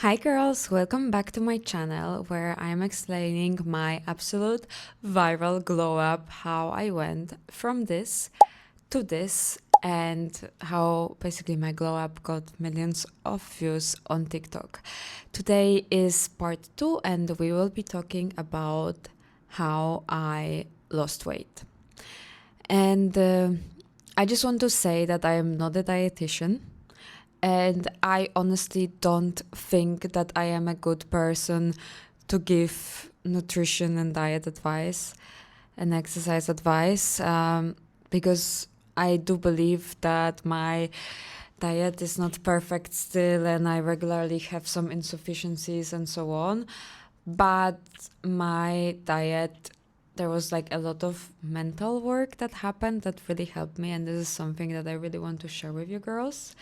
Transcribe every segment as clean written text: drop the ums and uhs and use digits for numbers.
Hi girls, welcome back to my channel where I'm explaining my absolute viral glow up, how I went from this to this and how basically my glow up got millions of views on TikTok. Today is part 2 and we will be talking about how I lost weight. And I just want to say that I am not a dietitian. And I honestly don't think that I am a good person to give nutrition and diet advice and exercise advice because I do believe that my diet is not perfect still and I regularly have some insufficiencies and so on. But my diet, there was like a lot of mental work that happened that really helped me, and this is something that I really want to share with you girls.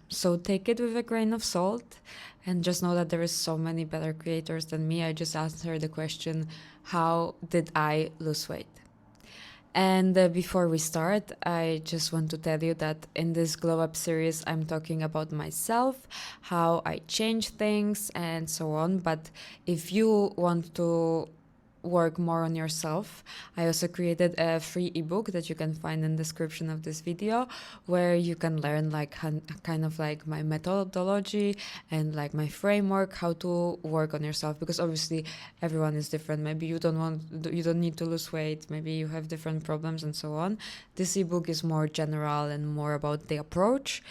So take it with a grain of salt and just know that there is so many better creators than me. I just answered the question, how did I lose weight? And before we start, I just want to tell you that in this Glow Up series, I'm talking about myself, how I change things and so on. But if you want to work more on yourself, I also created a free ebook that you can find in the description of this video, where you can learn like kind of like my methodology and like my framework, how to work on yourself, because obviously everyone is different. Maybe you don't need to lose weight, maybe you have different problems and so on. This ebook is more general and more about the approach.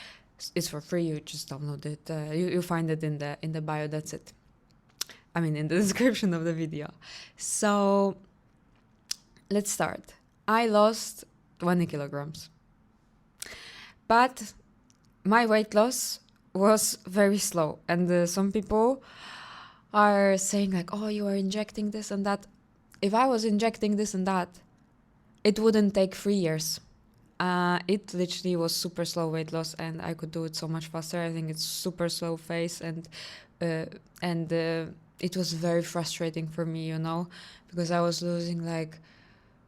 It's for free, you just download it, you find it in the bio, that's it. I mean, in the description of the video. So let's start. I lost 20 kilograms. But my weight loss was very slow. And some people are saying like, oh, you are injecting this and that. If I was injecting this and that, it wouldn't take 3 years. It literally was super slow weight loss and I could do it so much faster. I think it's super slow phase and it was very frustrating for me, because I was losing like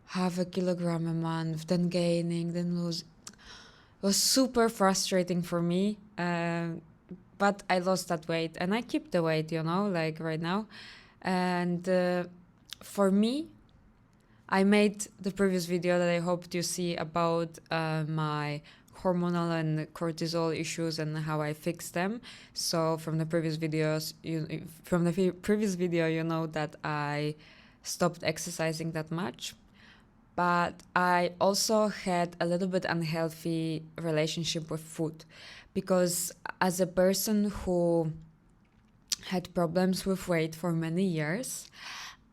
half a kilogram a month, then gaining, then losing. It was super frustrating for me, but I lost that weight and I keep the weight, like right now. And for me, I made the previous video that I hoped you see about my hormonal and cortisol issues and how I fix them. So from the previous videos, previous video, you know that I stopped exercising that much. But I also had a little bit unhealthy relationship with food, because as a person who had problems with weight for many years,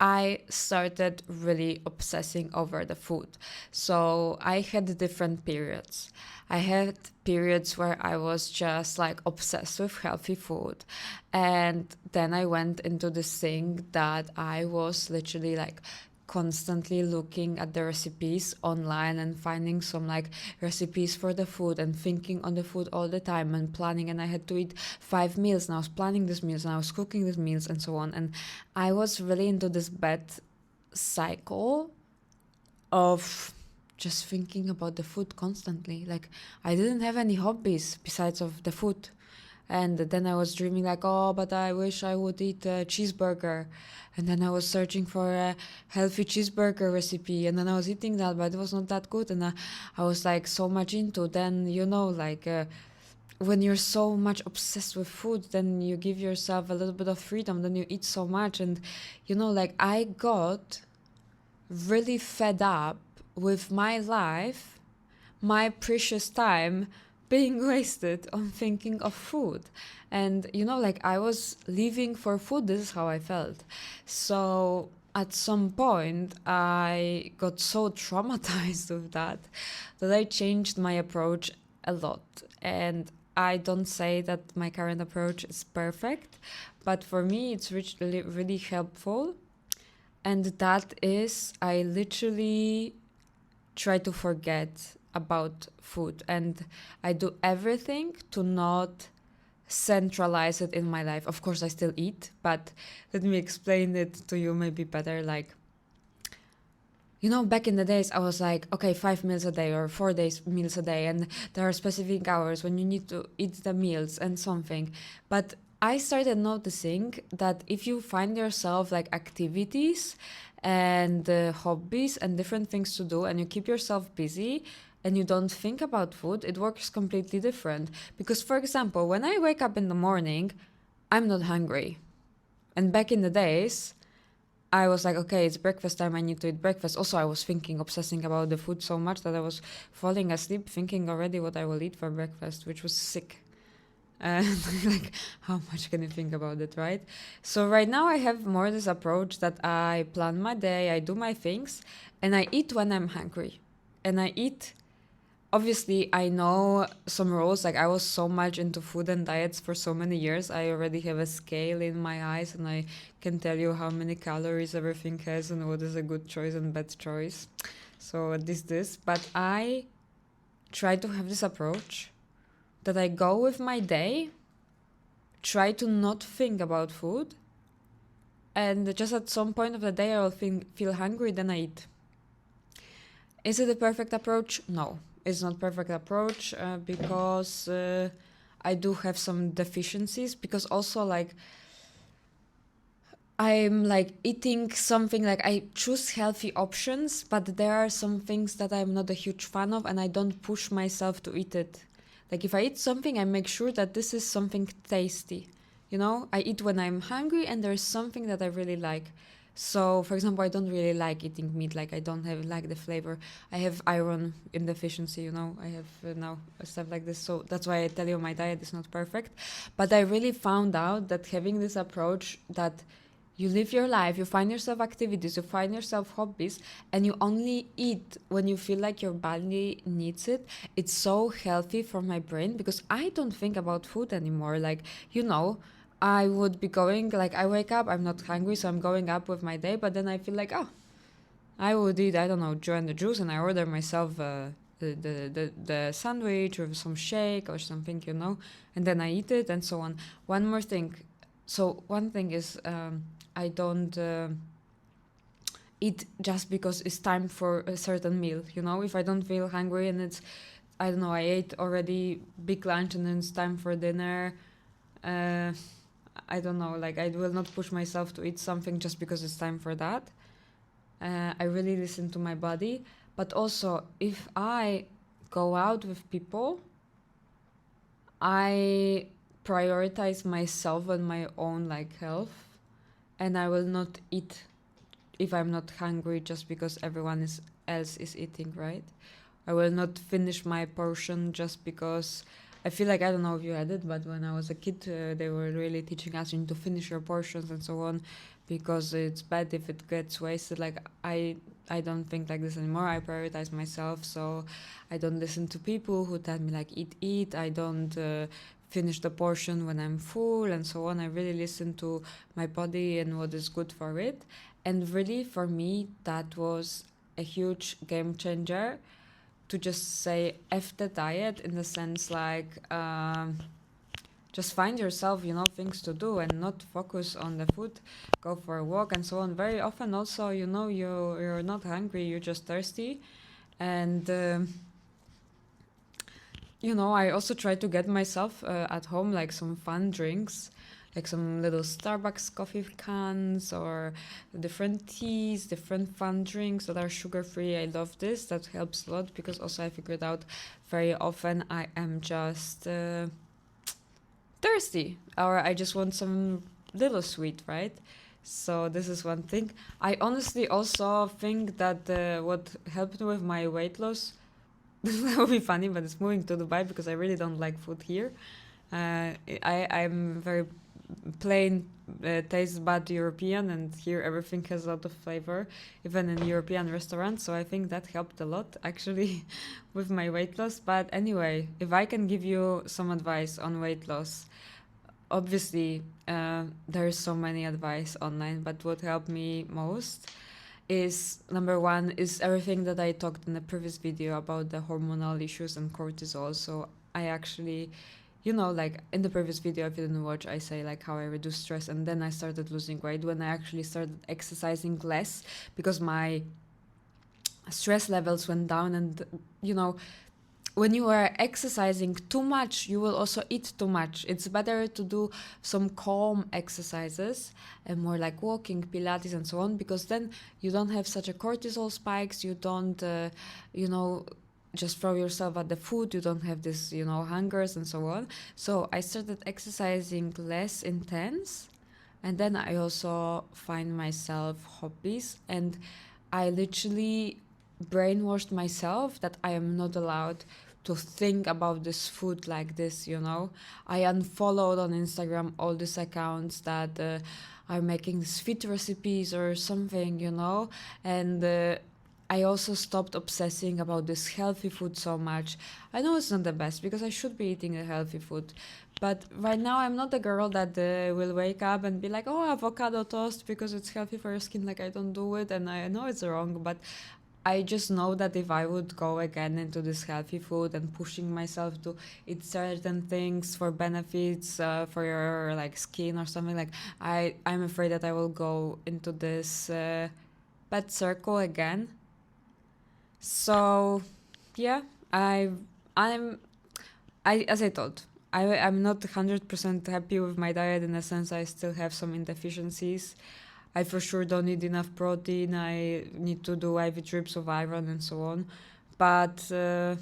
I started really obsessing over the food. So I had different periods. I had periods where I was just like obsessed with healthy food. And then I went into this thing that I was literally like constantly looking at the recipes online and finding some like recipes for the food and thinking on the food all the time and planning. And I had to eat 5 meals and I was planning these meals and I was cooking these meals and so on. And I was really into this bad cycle of just thinking about the food constantly. Like I didn't have any hobbies besides of the food. And then I was dreaming like, oh, but I wish I would eat a cheeseburger. And then I was searching for a healthy cheeseburger recipe. And then I was eating that, but it was not that good. And I was like so much into, then, when you're so much obsessed with food, then you give yourself a little bit of freedom. Then you eat so much. And, I got really fed up with my life, my precious time being wasted on thinking of food. And I was living for food. This is how I felt. So at some point I got so traumatized with that I changed my approach a lot. And I don't say that my current approach is perfect, but for me it's really, really helpful. And that is, I literally try to forget about food, and I do everything to not centralize it in my life. Of course I still eat, but let me explain it to you maybe better. Like, back in the days, I was like, okay, 5 meals a day or 4 days meals a day, and there are specific hours when you need to eat the meals and something. But I started noticing that if you find yourself like activities and hobbies and different things to do, and you keep yourself busy and you don't think about food, it works completely different. Because, for example, when I wake up in the morning, I'm not hungry. And back in the days, I was like, okay, it's breakfast time. I need to eat breakfast. Also, I was thinking, obsessing about the food so much that I was falling asleep thinking already what I will eat for breakfast, which was sick. And like, how much can you think about it, right? So right now I have more this approach that I plan my day, I do my things, and I eat when I'm hungry. And I eat, obviously, I know some rules. Like, I was so much into food and diets for so many years. I already have a scale in my eyes, and I can tell you how many calories everything has and what is a good choice and bad choice. So this. But I try to have this approach that I go with my day, try to not think about food, and just at some point of the day I will feel hungry, then I eat. Is it a perfect approach? No, it's not perfect approach because I do have some deficiencies, because also like I'm like eating something, like I choose healthy options, but there are some things that I'm not a huge fan of and I don't push myself to eat it. Like if I eat something, I make sure that this is something tasty. I eat when I'm hungry and there's something that I really like. So, for example, I don't really like eating meat. Like I don't have like the flavor. I have iron in deficiency. I have now stuff like this. So that's why I tell you my diet is not perfect. But I really found out that having this approach that you live your life, you find yourself activities, you find yourself hobbies, and you only eat when you feel like your body needs it. It's so healthy for my brain because I don't think about food anymore. I would be going, like, I wake up, I'm not hungry, so I'm going up with my day, but then I feel like, oh, I would eat, I don't know, join the juice, and I order myself the sandwich or some shake or something, and then I eat it and so on. One more thing. So, one thing is, I don't eat just because it's time for a certain meal. If I don't feel hungry and it's, I don't know, I ate already big lunch and then it's time for dinner. I don't know, like I will not push myself to eat something just because it's time for that. I really listen to my body. But also, if I go out with people, I prioritize myself and my own like health, and I will not eat if I'm not hungry just because everyone else is eating, right? I will not finish my portion just because I feel like, I don't know if you had it, but when I was a kid, they were really teaching us you need to finish your portions and so on, because it's bad if it gets wasted. Like I don't think like this anymore. I prioritize myself, so I don't listen to people who tell me like eat. I don't finish the portion when I'm full and so on. I really listen to my body and what is good for it. And really, for me, that was a huge game changer, to just say F the diet, in the sense like just find yourself, things to do and not focus on the food. Go for a walk and so on. Very often also, you're not hungry, you're just thirsty. And I also try to get myself at home like some fun drinks, like some little Starbucks coffee cans or different teas, different fun drinks that are sugar free. I love this. That helps a lot, because also I figured out very often I am just thirsty, or I just want some little sweet, right? So this is one thing. I honestly also think that what helped with my weight loss, that would be funny, but it's moving to Dubai because I really don't like food here. I'm very plain, taste bud European, and here everything has a lot of flavor, even in European restaurants. So I think that helped a lot actually with my weight loss. But anyway, if I can give you some advice on weight loss, obviously there is so many advice online, but what helped me most is, number one, is everything that I talked in the previous video about the hormonal issues and cortisol. So I actually, like in the previous video, if you didn't watch, I say like how I reduced stress, and then I started losing weight when I actually started exercising less, because my stress levels went down. And you know, when you are exercising too much, you will also eat too much. It's better to do some calm exercises and more like walking, Pilates, and so on, because then you don't have such a cortisol spikes. You don't, you know, just throw yourself at the food. You don't have this, you know, hungers and so on. So I started exercising less intense, and then I also find myself hobbies, and I literally brainwashed myself that I am not allowed to think about this food like this, you know. I unfollowed on Instagram all these accounts that are making these fit recipes or something, you know. And I also stopped obsessing about this healthy food so much. I know it's not the best because I should be eating a healthy food. But right now, I'm not the girl that will wake up and be like, oh, avocado toast because it's healthy for your skin. Like, I don't do it, and I know it's wrong, but I just know that if I would go again into this healthy food and pushing myself to eat certain things for benefits for your like skin or something, like I'm afraid that I will go into this bad circle again. So yeah, I I'm I as I told, I'm not 100% happy with my diet in the sense I still have some inefficiencies. I for sure don't need enough protein. I need to do IV drips of iron and so on. But I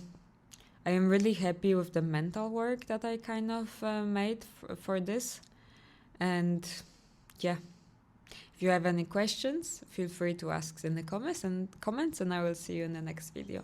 am really happy with the mental work that I kind of made for this. And yeah, if you have any questions, feel free to ask in the comments and I will see you in the next video.